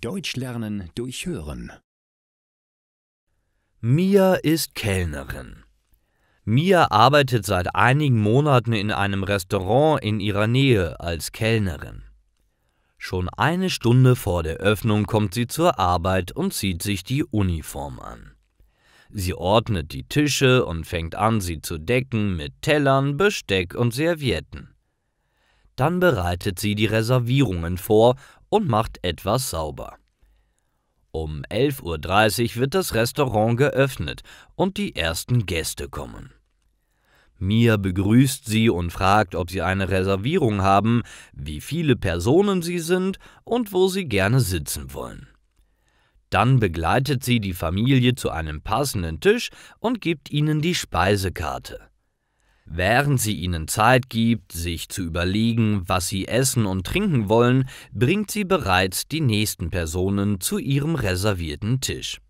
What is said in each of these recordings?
Deutsch lernen durch Hören. Mia ist Kellnerin. Mia arbeitet seit einigen Monaten in einem Restaurant in ihrer Nähe als Kellnerin. Schon eine Stunde vor der Öffnung kommt sie zur Arbeit und zieht sich die Uniform an. Sie ordnet die Tische und fängt an, sie zu decken mit Tellern, Besteck und Servietten. Dann bereitet sie die Reservierungen vor und macht etwas sauber. Um 11:30 Uhr wird das Restaurant geöffnet und die ersten Gäste kommen. Mia begrüßt sie und fragt, ob sie eine Reservierung haben, wie viele Personen sie sind und wo sie gerne sitzen wollen. Dann begleitet sie die Familie zu einem passenden Tisch und gibt ihnen die Speisekarte. Während sie ihnen Zeit gibt, sich zu überlegen, was sie essen und trinken wollen, bringt sie bereits die nächsten Personen zu ihrem reservierten Tisch.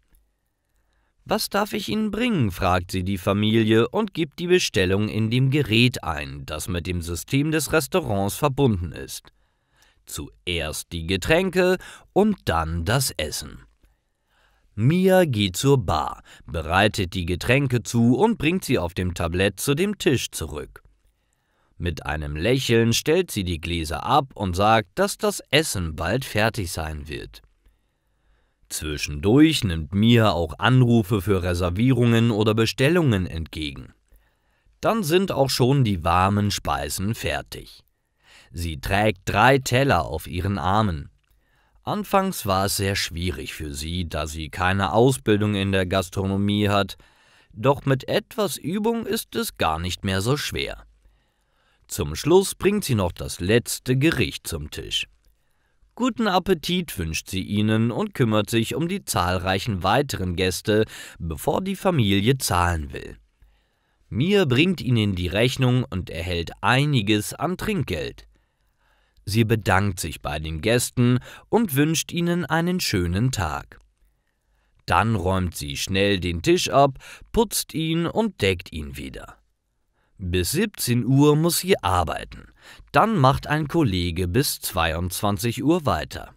»Was darf ich Ihnen bringen?« fragt sie die Familie und gibt die Bestellung in dem Gerät ein, das mit dem System des Restaurants verbunden ist. Zuerst die Getränke und dann das Essen. Mia geht zur Bar, bereitet die Getränke zu und bringt sie auf dem Tablett zu dem Tisch zurück. Mit einem Lächeln stellt sie die Gläser ab und sagt, dass das Essen bald fertig sein wird. Zwischendurch nimmt Mia auch Anrufe für Reservierungen oder Bestellungen entgegen. Dann sind auch schon die warmen Speisen fertig. Sie trägt 3 Teller auf ihren Armen. Anfangs war es sehr schwierig für sie, da sie keine Ausbildung in der Gastronomie hat, doch mit etwas Übung ist es gar nicht mehr so schwer. Zum Schluss bringt sie noch das letzte Gericht zum Tisch. Guten Appetit wünscht sie ihnen und kümmert sich um die zahlreichen weiteren Gäste, bevor die Familie zahlen will. Mia bringt ihnen die Rechnung und erhält einiges an Trinkgeld. Sie bedankt sich bei den Gästen und wünscht ihnen einen schönen Tag. Dann räumt sie schnell den Tisch ab, putzt ihn und deckt ihn wieder. Bis 17 Uhr muss sie arbeiten. Dann macht ein Kollege bis 22 Uhr weiter.